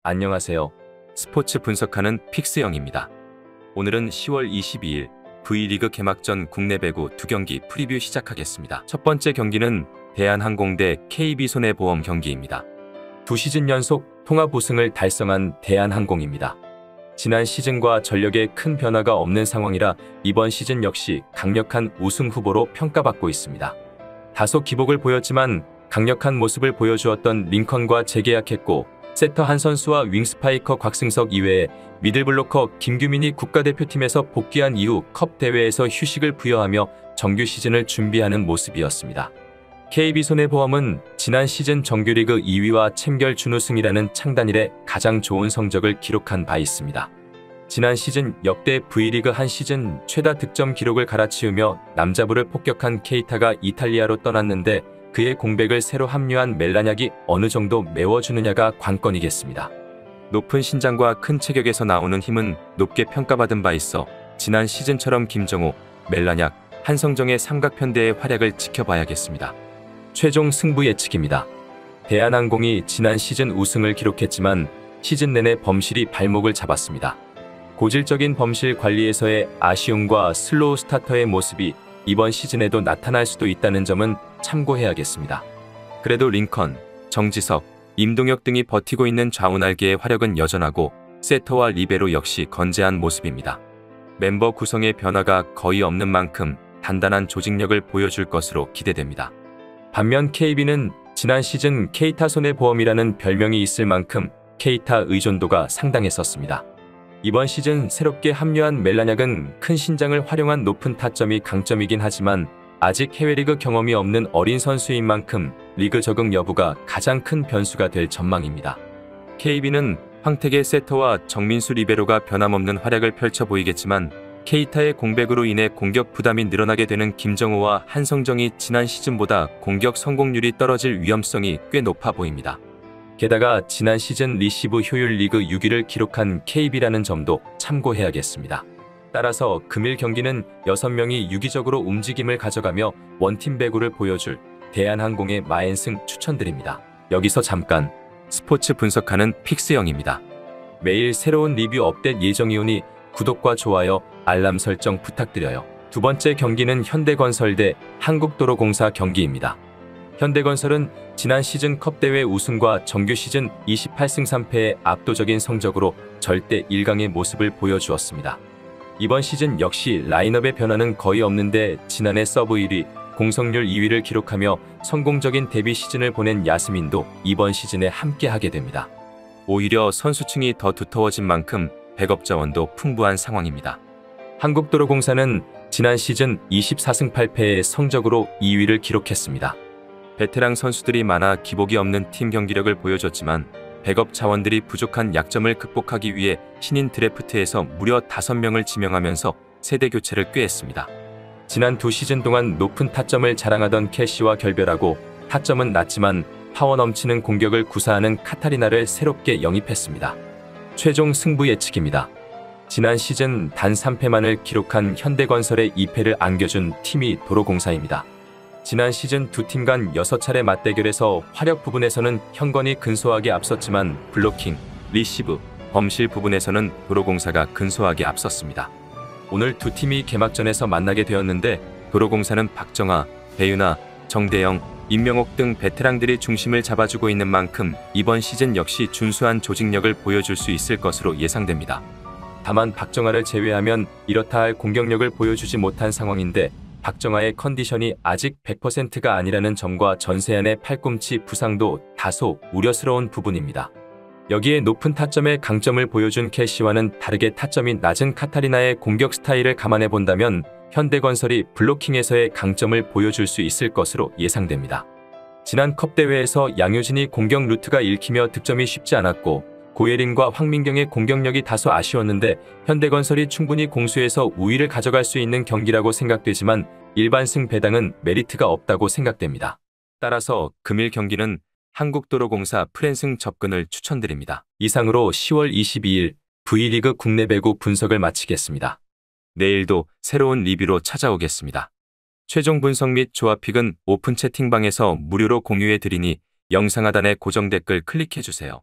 안녕하세요. 스포츠 분석하는 픽스영입니다. 오늘은 10월 22일 V리그 개막전 국내 배구 2경기 프리뷰 시작하겠습니다. 첫 번째 경기는 대한항공 대 KB손해보험 경기입니다. 2시즌 연속 통합 우승을 달성한 대한항공입니다. 지난 시즌과 전력에 큰 변화가 없는 상황이라 이번 시즌 역시 강력한 우승 후보로 평가받고 있습니다. 다소 기복을 보였지만 강력한 모습을 보여주었던 링컨과 재계약했고, 세터 한 선수와 윙스파이커 곽승석 이외에 미들블로커 김규민이 국가대표팀에서 복귀한 이후 컵 대회에서 휴식을 부여하며 정규 시즌을 준비하는 모습이었습니다. KB손해보험은 지난 시즌 정규리그 2위와 챔결 준우승이라는 창단 이래 가장 좋은 성적을 기록한 바 있습니다. 지난 시즌 역대 V리그 한 시즌 최다 득점 기록을 갈아치우며 남자부를 폭격한 케이타가 이탈리아로 떠났는데, 그의 공백을 새로 합류한 멜라냐기 어느 정도 메워주느냐가 관건이겠습니다. 높은 신장과 큰 체격에서 나오는 힘은 높게 평가받은 바 있어 지난 시즌처럼 김정우, 멜라냐, 한성정의 삼각편대의 활약을 지켜봐야겠습니다. 최종 승부 예측입니다. 대한항공이 지난 시즌 우승을 기록했지만 시즌 내내 범실이 발목을 잡았습니다. 고질적인 범실 관리에서의 아쉬움과 슬로우 스타터의 모습이 이번 시즌에도 나타날 수도 있다는 점은 참고해야겠습니다. 그래도 링컨, 정지석, 임동혁 등이 버티고 있는 좌우날개의 화력은 여전하고 세터와 리베로 역시 건재한 모습입니다. 멤버 구성의 변화가 거의 없는 만큼 단단한 조직력을 보여줄 것으로 기대됩니다. 반면 KB는 지난 시즌 케이타 손해보험이라는 별명이 있을 만큼 케이타 의존도가 상당했었습니다. 이번 시즌 새롭게 합류한 멜라냐는 큰 신장을 활용한 높은 타점이 강점이긴 하지만 아직 해외리그 경험이 없는 어린 선수인 만큼 리그 적응 여부가 가장 큰 변수가 될 전망입니다. KB는 황택의 세터와 정민수 리베로가 변함없는 활약을 펼쳐 보이겠지만, 케이타의 공백으로 인해 공격 부담이 늘어나게 되는 김정우와 한성정이 지난 시즌보다 공격 성공률이 떨어질 위험성이 꽤 높아 보입니다. 게다가 지난 시즌 리시브 효율 리그 6위를 기록한 KB라는 점도 참고해야겠습니다. 따라서 금일 경기는 6명이 유기적으로 움직임을 가져가며 원팀 배구를 보여줄 대한항공의 마엔승 추천드립니다. 여기서 잠깐 스포츠 분석하는 픽스영입니다. 매일 새로운 리뷰 업데이트 예정이오니 구독과 좋아요, 알람 설정 부탁드려요. 두 번째 경기는 현대건설 대 한국도로공사 경기입니다. 현대건설은 지난 시즌 컵대회 우승과 정규 시즌 28승 3패의 압도적인 성적으로 절대 1강의 모습을 보여주었습니다. 이번 시즌 역시 라인업의 변화는 거의 없는데 지난해 서브 1위, 공성률 2위를 기록하며 성공적인 데뷔 시즌을 보낸 야스민도 이번 시즌에 함께하게 됩니다. 오히려 선수층이 더 두터워진 만큼 백업 자원도 풍부한 상황입니다. 한국도로공사는 지난 시즌 24승 8패의 성적으로 2위를 기록했습니다. 베테랑 선수들이 많아 기복이 없는 팀 경기력을 보여줬지만 백업 자원들이 부족한 약점을 극복하기 위해 신인 드래프트에서 무려 5명을 지명하면서 세대 교체를 꾀했습니다. 지난 2시즌 동안 높은 타점을 자랑하던 캐시와 결별하고 타점은 낮지만 파워 넘치는 공격을 구사하는 카타리나를 새롭게 영입했습니다. 최종 승부 예측입니다. 지난 시즌 단 3패만을 기록한 현대건설의 2패를 안겨준 팀이 도로공사입니다. 지난 시즌 두 팀 간 6차례 맞대결에서 화력 부분에서는 현건이 근소하게 앞섰지만 블로킹, 리시브, 범실 부분에서는 도로공사가 근소하게 앞섰습니다. 오늘 두 팀이 개막전에서 만나게 되었는데 도로공사는 박정아, 배윤아, 정대영, 임명옥 등 베테랑들이 중심을 잡아주고 있는 만큼 이번 시즌 역시 준수한 조직력을 보여줄 수 있을 것으로 예상됩니다. 다만 박정아를 제외하면 이렇다 할 공격력을 보여주지 못한 상황인데, 박정아의 컨디션이 아직 100%가 아니라는 점과 전세안의 팔꿈치 부상도 다소 우려스러운 부분입니다. 여기에 높은 타점의 강점을 보여준 캐시와는 다르게 타점이 낮은 카타리나의 공격 스타일을 감안해 본다면 현대건설이 블로킹에서의 강점을 보여줄 수 있을 것으로 예상됩니다. 지난 컵대회에서 양효진이 공격 루트가 읽히며 득점이 쉽지 않았고, 고예린과 황민경의 공격력이 다소 아쉬웠는데 현대건설이 충분히 공수에서 우위를 가져갈 수 있는 경기라고 생각되지만 일반승 배당은 메리트가 없다고 생각됩니다. 따라서 금일 경기는 한국도로공사 프랜승 접근을 추천드립니다. 이상으로 10월 22일 V리그 국내 배구 분석을 마치겠습니다. 내일도 새로운 리뷰로 찾아오겠습니다. 최종 분석 및 조합픽은 오픈 채팅방에서 무료로 공유해 드리니 영상 하단의 고정 댓글 클릭해 주세요.